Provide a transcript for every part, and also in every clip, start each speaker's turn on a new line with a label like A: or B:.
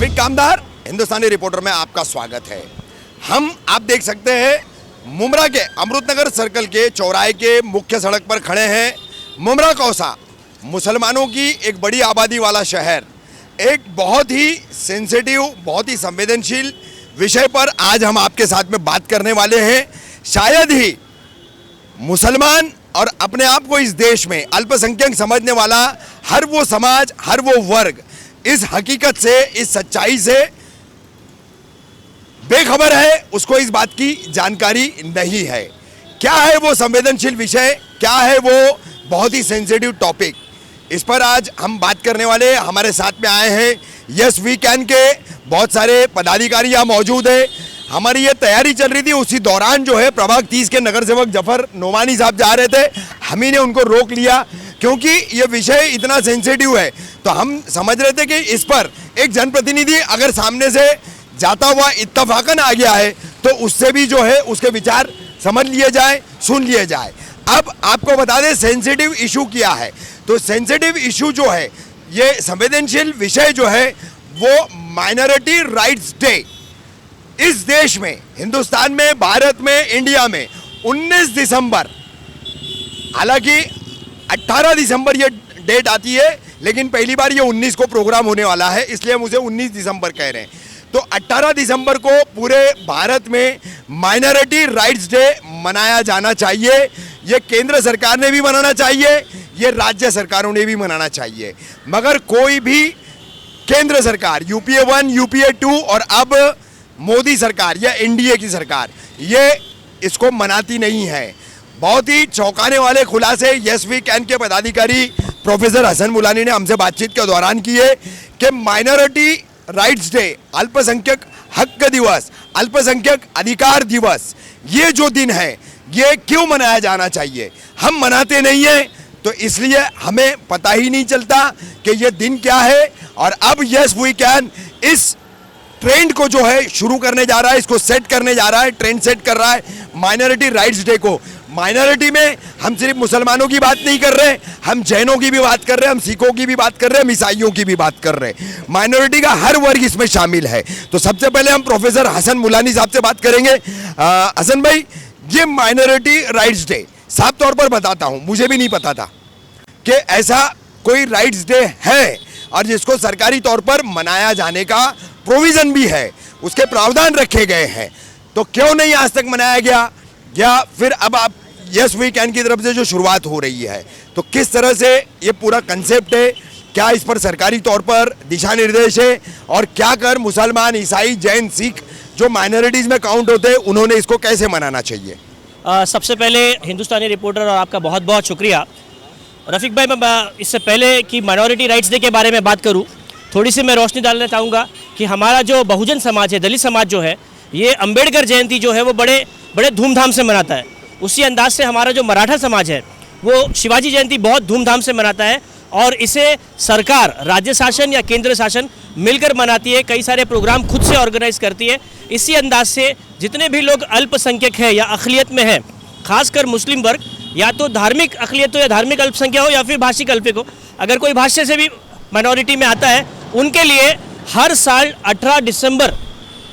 A: रफीक कामदार, हिंदुस्तानी reporter में आपका स्वागत है। आप देख सकते हैं मुमरा के अमृतनगर सर्कल के चौराहे के मुख्य सड़क पर खड़े हैं। मुमरा कौसा मुसलमानों की एक बड़ी आबादी वाला शहर, एक बहुत ही सेंसिटिव, बहुत ही संवेदनशील विषय पर आज हम आपके साथ में बात करने वाले हैं। शायद ही मुसलमान और अपने आप को इस देश में अल्पसंख्यक समझने वाला हर वो समाज, हर वो वर्ग इस हकीकत से, इस सच्चाई से बेखबर है, उसको इस बात की जानकारी नहीं है। क्या है वो संवेदनशील विषय, क्या है वो बहुत ही सेंसिटिव टॉपिक, इस पर आज हम बात करने वाले। हमारे साथ में आए हैं यस वी कैन के बहुत सारे पदाधिकारी यहाँ मौजूद हैं। हमारी ये तैयारी चल रही थी, उसी दौरान जो है प्रभाग 30 के नगर सेवक जफर नोमानी साहब जा रहे थे, हम ही ने उनको रोक लिया क्योंकि ये विषय इतना सेंसिटिव है। तो हम समझ रहे थे कि इस पर एक जनप्रतिनिधि अगर सामने से जाता हुआ इत्तफाकन आ गया है तो उससे भी जो है उसके विचार समझ लिए जाए, सुन लिए जाए। अब आपको बता दें सेंसिटिव इशू क्या है। तो सेंसिटिव इशू जो है, ये संवेदनशील विषय जो है वो माइनॉरिटी राइट्स डे इस देश में, हिंदुस्तान में, भारत में, इंडिया में 19 दिसंबर, हालांकि 18 दिसंबर ये डेट आती है लेकिन पहली बार ये 19 को प्रोग्राम होने वाला है, इसलिए हम उसे 19 दिसंबर कह रहे हैं। तो 18 दिसंबर को पूरे भारत में माइनॉरिटी राइट्स डे मनाया जाना चाहिए। ये केंद्र सरकार ने भी मनाना चाहिए, ये राज्य सरकारों ने भी मनाना चाहिए, मगर कोई भी केंद्र सरकार, यूपीए 1, यूपीए 2 और अब मोदी सरकार या एनडीए की सरकार, ये इसको मनाती नहीं है। बहुत ही चौंकाने वाले खुलासे यस वी कैन के पदाधिकारी प्रोफेसर हसन मुलानी ने हमसे बातचीत के दौरान किए कि माइनॉरिटी राइट्स डे, अल्पसंख्यक हक दिवस, अल्पसंख्यक अधिकार दिवस, ये जो दिन है ये क्यों मनाया जाना चाहिए। हम मनाते नहीं हैं तो इसलिए हमें पता ही नहीं चलता कि ये दिन क्या है। और अब यस वी कैन इस ट्रेंड को जो है शुरू करने जा रहा है, इसको सेट करने जा रहा है, ट्रेंड सेट कर रहा है माइनॉरिटी राइट्स डे को। माइनॉरिटी में हम सिर्फ मुसलमानों की बात नहीं कर रहे, हम जैनों की भी बात कर रहे हैं, हम सिखों की भी बात कर रहे हैं, हम ईसाइयों की भी बात कर रहे हैं। माइनॉरिटी का हर वर्ग इसमें शामिल है। तो सबसे पहले हम प्रोफेसर हसन मुलानी साहब से बात करेंगे। हसन भाई, ये माइनॉरिटी राइट्स डे, साफ तौर पर बताता हूँ, मुझे भी नहीं पता था कि ऐसा कोई राइट्स डे है और जिसको सरकारी तौर पर मनाया जाने का प्रोविजन भी है, उसके प्रावधान रखे गए हैं। तो क्यों नहीं आज तक मनाया गया, या फिर अब आप यस वी कैन की तरफ से जो शुरुआत हो रही है तो किस तरह से ये पूरा कंसेप्ट है, क्या इस पर सरकारी तौर पर दिशा निर्देश है और क्या कर मुसलमान, ईसाई, जैन, सिख जो माइनॉरिटीज़ में काउंट होते हैं उन्होंने इसको कैसे मनाना चाहिए।
B: सबसे पहले हिंदुस्तानी रिपोर्टर और आपका बहुत बहुत शुक्रिया। रफ़ीक भाई, मैं इससे पहले कि माइनॉरिटी राइट्स डे के बारे में बात करूं, थोड़ी सी मैं रोशनी डालना चाहूँगा कि हमारा जो बहुजन समाज है, दलित समाज जो है, ये अंबेडकर जयंती जो है वो बड़े धूमधाम से मनाता है। उसी अंदाज से हमारा जो मराठा समाज है वो शिवाजी जयंती बहुत धूमधाम से मनाता है और इसे सरकार, राज्य शासन या केंद्र शासन मिलकर मनाती है, कई सारे प्रोग्राम खुद से ऑर्गेनाइज करती है। इसी अंदाज से जितने भी लोग अल्पसंख्यक हैं या अक़लियत में हैं, खासकर मुस्लिम वर्ग, या तो धार्मिक अक़लियत हो या धार्मिक अल्पसंख्यक हो या फिर भाषिक अल्पसंख्यक हो, अगर कोई भाषा से भी माइनॉरिटी में आता है, उनके लिए हर साल 18 दिसंबर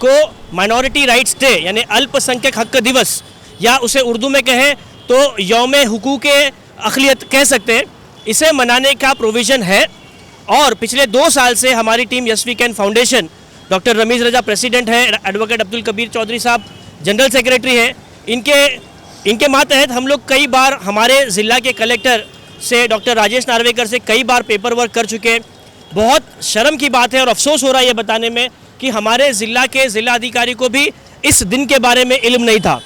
B: को माइनॉरिटी राइट्स डे यानी अल्पसंख्यक हक दिवस, या उसे उर्दू में कहें तो यौम हुकूक अक़लियत कह सकते हैं, इसे मनाने का प्रोविज़न है। और पिछले 2 साल से हमारी team yes we can foundation, doctor Rameez Raza president है, एडवोकेट अब्दुल कबीर चौधरी साहब जनरल सेक्रेटरी हैं, इनके मातहत हम लोग कई बार हमारे ज़िला के कलेक्टर से, डॉक्टर राजेश नार्वेकर से कई बार पेपर वर्क कर चुके हैं। बहुत शर्म की बात है और अफसोस हो रहा है ये बताने में कि हमारे ज़िला के ज़िला अधिकारी को भी इस दिन के बारे में इल्म नहीं था।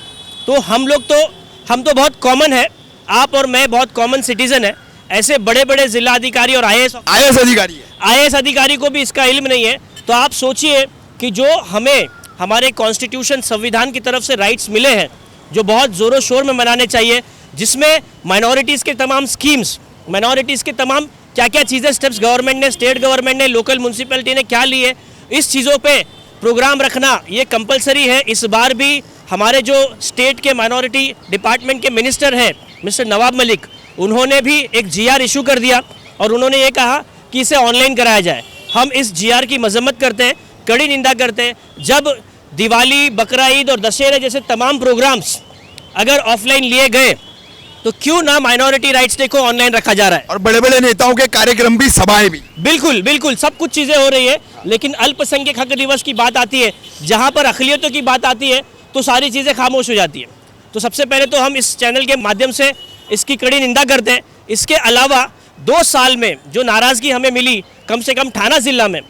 B: तो हम तो बहुत कॉमन है, आप और मैं बहुत कॉमन सिटीज़न है, ऐसे बड़े बड़े ज़िला अधिकारी और आईएएस अधिकारी को भी इसका इल्म नहीं है। तो आप सोचिए कि जो हमें हमारे कॉन्स्टिट्यूशन, संविधान की तरफ से राइट्स मिले हैं जो बहुत ज़ोरों शोर में मनाने चाहिए, जिसमें माइनॉरिटीज़ के तमाम स्कीम्स, माइनॉरिटीज़ के तमाम क्या क्या चीज़ें, स्टेप्स गवर्नमेंट ने, स्टेट गवर्नमेंट ने, लोकल म्यूनसिपैलिटी ने क्या लिए, इस चीज़ों पे प्रोग्राम रखना ये कंपलसरी है। इस बार भी हमारे जो स्टेट के माइनॉरिटी डिपार्टमेंट के मिनिस्टर हैं मिस्टर नवाब मलिक, उन्होंने भी एक जीआर इशू कर दिया और उन्होंने ये कहा कि इसे ऑनलाइन कराया जाए। हम इस जीआर की मजम्मत करते हैं कड़ी निंदा करते हैं। जब दिवाली, बकरा ईद और दशहरे जैसे तमाम प्रोग्राम्स अगर ऑफलाइन लिए गए तो क्यों ना माइनॉरिटी राइट्स डे को ऑनलाइन रखा जा रहा है।
A: और बड़े बड़े नेताओं के कार्यक्रम भी, सभाएं भी।
B: बिल्कुल बिल्कुल सब कुछ चीज़ें हो रही है, लेकिन अल्पसंख्यक हक दिवस की बात आती है, जहाँ पर अक़लियतों की बात आती है तो सारी चीज़ें खामोश हो जाती है। तो सबसे पहले तो हम इस चैनल के माध्यम से इसकी कड़ी निंदा करते हैं। इसके अलावा 2 साल में जो नाराज़गी हमें मिली कम से कम थाना ज़िला में,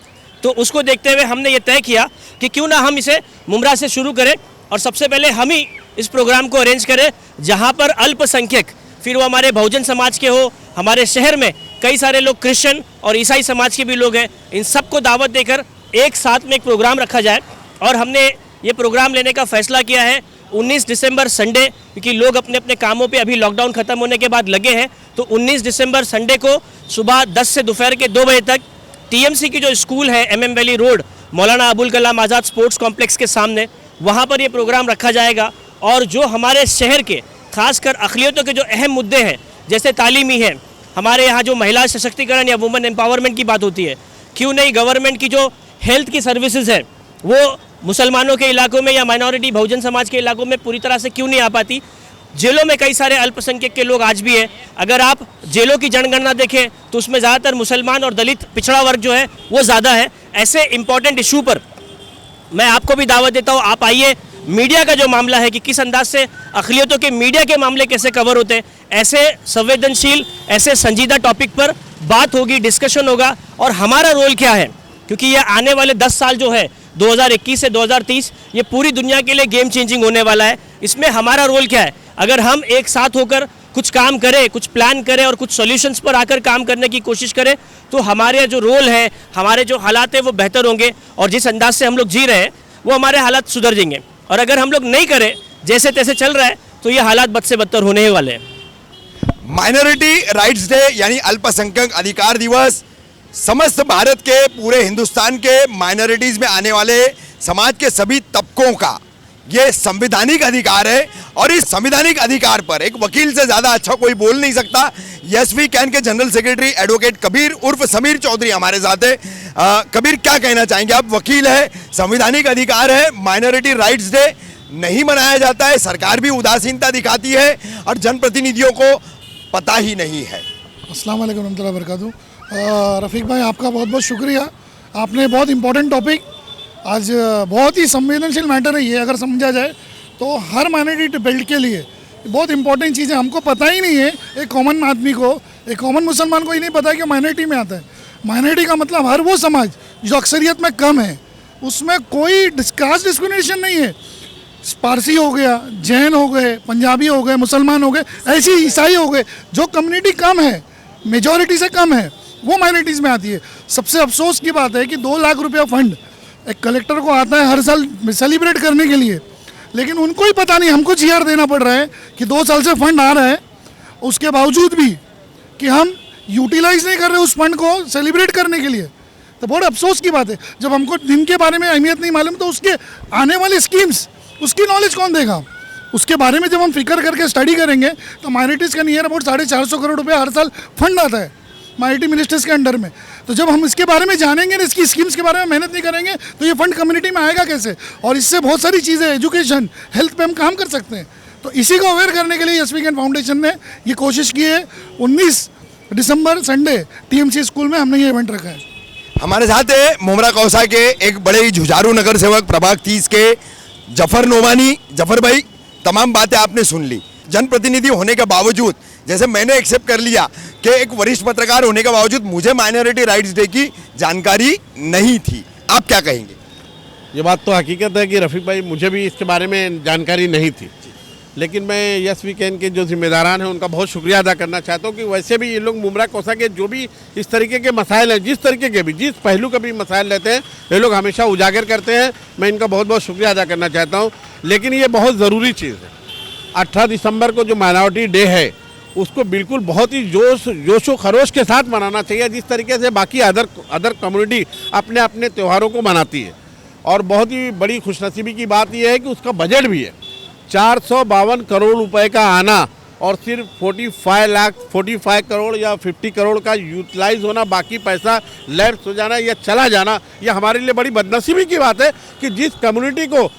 B: तो उसको देखते हुए हमने ये तय किया कि क्यों ना हम इसे मुमरा से शुरू करें और सबसे पहले हम ही इस प्रोग्राम को अरेंज करें, जहां पर अल्पसंख्यक, फिर वो हमारे बहुजन समाज के हो, हमारे शहर में कई सारे लोग क्रिश्चियन और ईसाई समाज के भी लोग हैं, इन सबको दावत देकर एक साथ में एक प्रोग्राम रखा जाए। और हमने ये प्रोग्राम लेने का फैसला किया है 19 दिसंबर संडे, क्योंकि लोग अपने अपने कामों पे अभी लॉकडाउन ख़त्म होने के बाद लगे हैं, तो 19 दिसंबर संडे को सुबह 10 से दोपहर के 2 बजे तक टीएमसी की जो स्कूल है MM valley road, Maulana Abul Kalam Azad sports complex के सामने, वहाँ पर ये प्रोग्राम रखा जाएगा। और जो हमारे शहर के खासकर अक़लियतों के जो अहम मुद्दे हैं, जैसे तालीमी है, हमारे यहाँ जो महिला सशक्तिकरण या वुमेन एम्पावरमेंट की बात होती है, क्यों नहीं गवर्नमेंट की जो हेल्थ की सर्विसेज है वो मुसलमानों के इलाकों में या माइनॉरिटी बहुजन समाज के इलाकों में पूरी तरह से क्यों नहीं आ पाती। जेलों में कई सारे अल्पसंख्यक के लोग आज भी हैं। अगर आप जेलों की जनगणना देखें तो उसमें ज़्यादातर मुसलमान और दलित पिछड़ा वर्ग जो है वो ज़्यादा है। ऐसे इंपॉर्टेंट इशू पर मैं आपको भी दावत देता हूँ, आप आइए। मीडिया का जो मामला है कि किस अंदाज से अक़लियतों के मीडिया के मामले कैसे कवर होते हैं, ऐसे संवेदनशील, ऐसे संजीदा टॉपिक पर बात होगी, डिस्कशन होगा। और हमारा रोल क्या है, क्योंकि ये आने वाले 10 साल जो है 2021 से 2030, ये पूरी दुनिया के लिए गेम चेंजिंग होने वाला है। इसमें हमारा रोल क्या है, अगर हम एक साथ होकर कुछ काम करें, कुछ प्लान करें और कुछ सॉल्यूशंस पर आकर काम करने की कोशिश करें, तो हमारे जो रोल है, हमारे जो हालात है वो बेहतर होंगे और जिस अंदाज से हम लोग जी रहे हैं वो हमारे हालात सुधर जाएंगे। और अगर हम लोग नहीं करें, जैसे तैसे चल रहा है, तो ये हालात बद से बदतर होने ही वाले हैं।
A: माइनॉरिटी राइट्स डे यानी अल्पसंख्यक अधिकार दिवस समस्त भारत के, पूरे हिंदुस्तान के माइनॉरिटीज़ में आने वाले समाज के सभी तबकों का ये संवैधानिक अधिकार है। और इस संवैधानिक अधिकार पर एक वकील से ज़्यादा अच्छा कोई बोल नहीं सकता। यस वी कैन के जनरल सेक्रेटरी एडवोकेट कबीर उर्फ समीर चौधरी हमारे साथ है। कबीर, क्या कहना चाहेंगे आप? वकील है, संवैधानिक अधिकार है, माइनॉरिटी राइट्स डे नहीं मनाया जाता है, सरकार भी उदासीनता दिखाती है और जनप्रतिनिधियों को पता ही नहीं है।
C: अस्सलाम वालेकुम रहमतुल्लाहि व बरकातहू। रफ़ीक भाई, आपका बहुत बहुत शुक्रिया। आपने बहुत इंपॉर्टेंट टॉपिक, आज बहुत ही संवेदनशील मैटर है ये, अगर समझा जाए तो हर माइनॉरिटी बेल्ट के लिए बहुत इंपॉर्टेंट चीज़ है। हमको पता ही नहीं है, एक कॉमन आदमी को, एक कॉमन मुसलमान को ही नहीं पता है कि माइनॉरिटी में आता है। माइनॉरिटी का मतलब हर वो समाज जो अक्सरियत में कम है, उसमें कोई कास्ट डिस्क्रिमिनेशन नहीं है। पारसी हो गया, जैन हो गए, पंजाबी हो गए, मुसलमान हो गए, ऐसे ही ईसाई हो गए, जो कम्युनिटी कम है, मेजॉरिटी से कम है, वो माइनॉरिटीज़ में आती है। सबसे अफसोस की बात है कि 2 लाख रुपया फंड एक कलेक्टर को आता है हर साल सेलिब्रेट करने के लिए, लेकिन उनको ही पता नहीं, हमको GR देना पड़ रहा है कि 2 साल से फंड आ रहा है, उसके बावजूद भी कि हम यूटिलाइज नहीं कर रहे उस फंड को सेलिब्रेट करने के लिए। तो बहुत अफसोस की बात है। जब हमको दिन के बारे में अहमियत नहीं मालूम, तो उसके आने वाली स्कीम्स, उसकी नॉलेज कौन देगा? उसके बारे में जब हम फिक्र करके स्टडी करेंगे तो माइनॉरिटीज़ का नियर अबाउट 450 करोड़ रुपये हर साल फंड आता है माइनॉरिटी मिनिस्टर्स के अंडर में। तो जब हम इसके बारे में जानेंगे, इसकी स्कीम्स के बारे में मेहनत नहीं करेंगे, तो ये फंड कम्युनिटी में आएगा कैसे? और इससे बहुत सारी चीज़ें, एजुकेशन, हेल्थ पे हम काम कर सकते हैं। तो इसी को अवेयर करने के लिए यस वी कैन फाउंडेशन ने ये कोशिश की है। 19 दिसंबर संडे TMC स्कूल में हमने ये इवेंट रखा है।
A: हमारे साथ है मुमरा कौसा के एक बड़े ही जुझारू नगर सेवक प्रभाग 30 के जफर नोमानी। जफर भाई, तमाम बातें आपने सुन ली। जनप्रतिनिधि होने के बावजूद, जैसे मैंने एक्सेप्ट कर लिया कि एक वरिष्ठ पत्रकार होने के बावजूद मुझे माइनॉरिटी राइट्स डे की जानकारी नहीं थी, आप क्या कहेंगे?
D: ये बात तो हकीकत है कि रफ़ीक भाई, मुझे भी इसके बारे में जानकारी नहीं थी, लेकिन मैं यस वी कैन के जो जिम्मेदारान हैं उनका बहुत शुक्रिया अदा करना चाहता हूँ कि वैसे भी ये लोग मुमरा कौसा के जो भी इस तरीके के मसाइल हैं, जिस तरीके के भी, जिस पहलू का भी मसाइल रहते हैं, ये लोग हमेशा उजागर करते हैं। मैं इनका बहुत बहुत शुक्रिया अदा करना चाहता हूँ। लेकिन ये बहुत ज़रूरी चीज़ है। 18 दिसंबर को जो माइनॉरिटी डे है, उसको बिल्कुल बहुत ही जोशो खरोश के साथ मनाना चाहिए, जिस तरीके से बाकी अदर कम्युनिटी अपने अपने त्योहारों को मनाती है। और बहुत ही बड़ी खुशनसीबी की बात यह है कि उसका बजट भी है 452 करोड़ रुपए का आना और सिर्फ 45 करोड़ या 50 करोड़ का यूटिलाइज होना, बाकी पैसा लैप्स हो जाना या चला जाना, ये हमारे लिए बड़ी बदनसीबी की बात है कि जिस कम्युनिटी को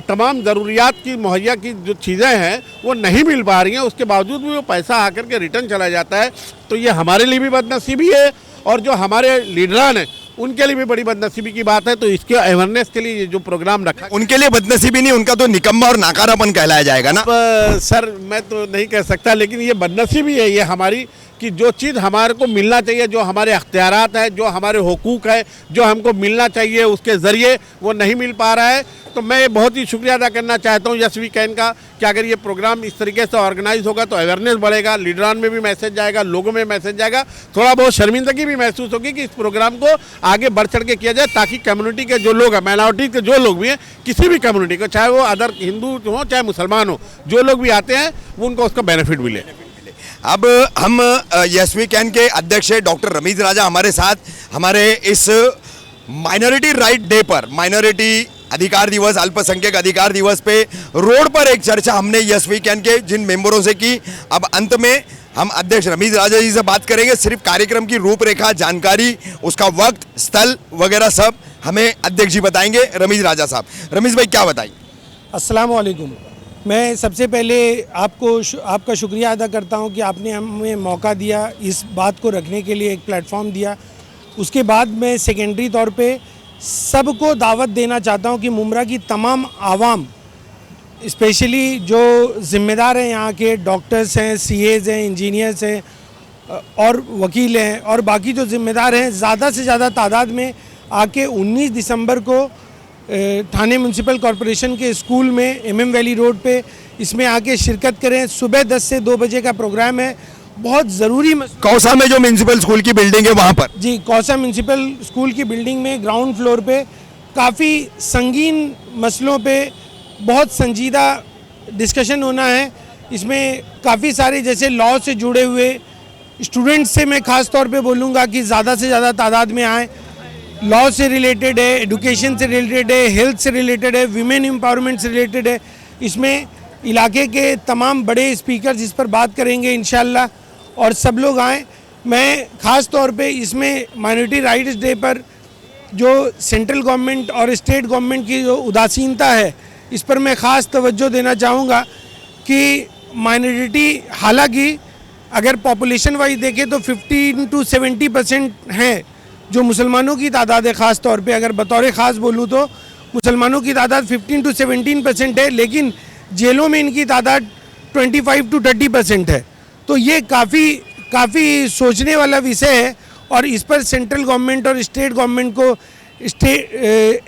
D: तमाम ज़रूरियात की मुहैया की जो चीज़ें हैं वो नहीं मिल पा रही हैं, उसके बावजूद भी वो पैसा आकर के रिटर्न चला जाता है। तो ये हमारे लिए भी बदनसीबी है और जो हमारे लीडरान हैं उनके लिए भी बड़ी बदनसीबी की बात है। तो इसके अवेयरनेस के लिए ये जो प्रोग्राम रखा,
A: उनके लिए बदनसीबी नहीं, उनका तो निकम्मा और नाकारापन कहलाया जाएगा ना।
D: सर मैं तो नहीं कह सकता, लेकिन ये बदनसीबी है ये हमारी कि जो चीज़ हमारे को मिलना चाहिए, जो हमारे अख्तियारात हैं, जो हमारे हुकूक है, जो हमको मिलना चाहिए उसके ज़रिए वो नहीं मिल पा रहा है। तो मैं बहुत ही शुक्रिया अदा करना चाहता हूँ यस वीकेंड का कि अगर ये प्रोग्राम इस तरीके से ऑर्गेनाइज होगा तो अवेयरनेस बढ़ेगा, लीडरान में भी मैसेज जाएगा, लोगों में मैसेज जाएगा, थोड़ा बहुत शर्मिंदगी भी महसूस होगी कि इस प्रोग्राम को आगे बढ़ चढ़ के किया जाए ताकि कम्युनिटी के जो लोग हैं, माइनॉरिटी के जो लोग भी हैं, किसी भी कम्युनिटी को, चाहे वो अदर हिंदू हो चाहे मुसलमान हो, जो लोग भी आते हैं वो उनको उसका बेनिफिट मिले।
A: अब हम यस वीकेंड के अध्यक्ष डॉक्टर रमीज राजा हमारे साथ हमारे इस माइनॉरिटी राइट डे पर, माइनॉरिटी अधिकार दिवस, अल्पसंख्यक अधिकार दिवस पे रोड पर एक चर्चा हमने यस वीकेंड के जिन मेंबरों से की। अब अंत में हम अध्यक्ष रमीज राजा जी से बात करेंगे। सिर्फ कार्यक्रम की रूपरेखा, जानकारी, उसका वक्त, स्थल वगैरह सब हमें अध्यक्ष जी बताएंगे। रमीज राजा साहब, रमीज भाई क्या बताएंगे?
E: अस्सलाम वालेकुम। मैं सबसे पहले आपका शुक्रिया अदा करता हूं कि आपने हमें मौका दिया, इस बात को रखने के लिए एक प्लेटफॉर्म दिया। उसके बाद मैं सेकेंडरी तौर पे सबको दावत देना चाहता हूं कि मुमरा की तमाम आवाम, स्पेशली जो ज़िम्मेदार हैं, यहाँ के डॉक्टर्स हैं, सीएज़ हैं, इंजीनियर्स हैं और वकील हैं और बाकी जो ज़िम्मेदार हैं, ज़्यादा से ज़्यादा तादाद में आके 19 दिसंबर को ठाणे म्यूनसिपल कॉरपोरेशन के स्कूल में MM वैली रोड पे इसमें आके शिरकत करें। सुबह 10 से 2 बजे का प्रोग्राम है, बहुत ज़रूरी।
A: कौसा में जो म्यूनसिपल स्कूल की बिल्डिंग है वहाँ पर?
E: जी, कौसा म्यूनसिपल स्कूल की बिल्डिंग में ग्राउंड फ्लोर पे काफ़ी संगीन मसलों पे बहुत संजीदा डिस्कशन होना है। इसमें काफ़ी सारे जैसे लॉ से जुड़े हुए स्टूडेंट्स से मैं ख़ास तौर पे बोलूँगा कि ज़्यादा से ज़्यादा तादाद में आएँ। लॉ से रिलेटेड है, एजुकेशन से रिलेटेड है, हेल्थ से रिलेटेड है, विमेन एम्पावरमेंट से रिलेटेड है। इसमें इलाके के तमाम बड़े स्पीकर्स इस पर बात करेंगे इंशाल्लाह और सब लोग आएँ। मैं ख़ास तौर पे इसमें माइनॉरिटी राइट्स डे पर जो सेंट्रल गवर्नमेंट और स्टेट गवर्नमेंट की जो उदासीनता है, इस पर मैं ख़ास तवज्जो देना चाहूँगा कि माइनॉरिटी, हालांकि अगर पॉपुलेशन वाइज देखें तो 15 to 70% हैं जो मुसलमानों की तादाद है। ख़ास तौर पे अगर बतौर ख़ास बोलूँ तो मुसलमानों की तादाद 15 to 17% है, लेकिन जेलों में इनकी तादाद 25 to 30% है। तो ये काफ़ी सोचने वाला विषय है और इस पर सेंट्रल गवर्नमेंट और स्टेट गवर्नमेंट को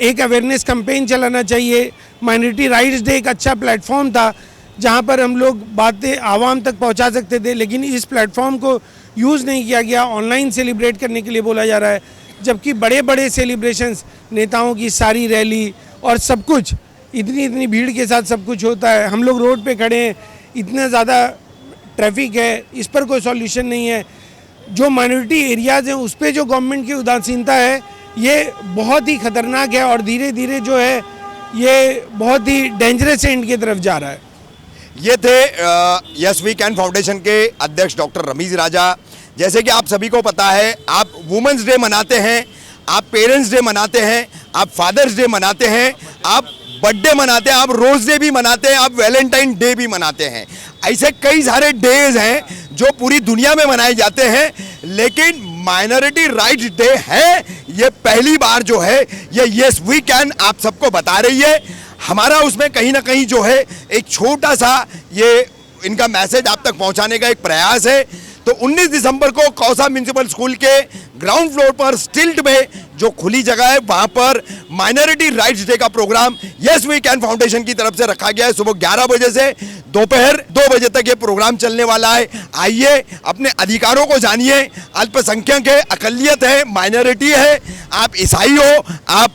E: एक अवेयरनेस कैंपेन चलाना चाहिए। माइनॉरिटी राइट्स डे एक अच्छा प्लेटफॉर्म था जहाँ पर हम लोग बातें आवाम तक पहुँचा सकते थे, लेकिन इस प्लेटफॉर्म को यूज़ नहीं किया गया। ऑनलाइन सेलिब्रेट करने के लिए बोला जा रहा है, जबकि बड़े बड़े सेलिब्रेशंस, नेताओं की सारी रैली और सब कुछ, इतनी भीड़ के साथ सब कुछ होता है। हम लोग रोड पे खड़े हैं, इतना ज़्यादा ट्रैफिक है, इस पर कोई सॉल्यूशन नहीं है। जो माइनॉरिटी एरियाज़ हैं उस पर जो गवर्नमेंट की उदासीनता है, ये बहुत ही ख़तरनाक है और धीरे धीरे जो है ये बहुत ही डेंजरस एंड की तरफ जा रहा है।
A: ये थे यस वीकेंड फाउंडेशन के अध्यक्ष डॉक्टर रमीज राजा। जैसे कि आप सभी को पता है, आप वुमेंस डे मनाते हैं, आप पेरेंट्स डे मनाते हैं, आप फादर्स डे मनाते हैं, आप बर्थडे मनाते हैं, आप रोज डे भी मनाते हैं, आप वैलेंटाइन डे भी मनाते हैं। ऐसे कई सारे डेज हैं जो पूरी दुनिया में मनाए जाते हैं, लेकिन माइनॉरिटी राइट्स डे है ये पहली बार जो है ये यस वीकेंड आप सबको बता रही है। हमारा उसमें कहीं ना कहीं जो है एक छोटा सा ये इनका मैसेज आप तक पहुंचाने का एक प्रयास है। तो 19 दिसंबर को कौसा म्यूनसिपल स्कूल के ग्राउंड फ्लोर पर स्टिल्ट में जो खुली जगह है वहां पर माइनॉरिटी राइट्स डे का प्रोग्राम यस वीकेंड फाउंडेशन की तरफ से रखा गया है। सुबह 11 बजे से दोपहर 2 बजे तक ये प्रोग्राम चलने वाला है। आइए, अपने अधिकारों को जानिए। अल्पसंख्यक है, अकलियत है, माइनॉरिटी है, आप ईसाई हो, आप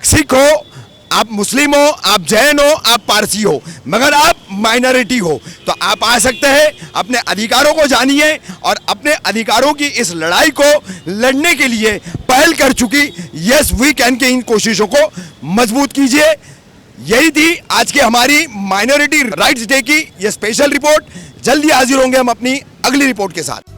A: सिख हो, आप मुस्लिम हो, आप जैन हो, आप पारसी हो, मगर आप माइनॉरिटी हो, तो आप आ सकते हैं। अपने अधिकारों को जानिए और अपने अधिकारों की इस लड़ाई को लड़ने के लिए पहल कर चुकी यस वीकेंड की इन कोशिशों को मजबूत कीजिए। यही थी आज की हमारी माइनॉरिटी राइट्स डे की ये स्पेशल रिपोर्ट। जल्दी हाजिर होंगे हम अपनी अगली रिपोर्ट के साथ।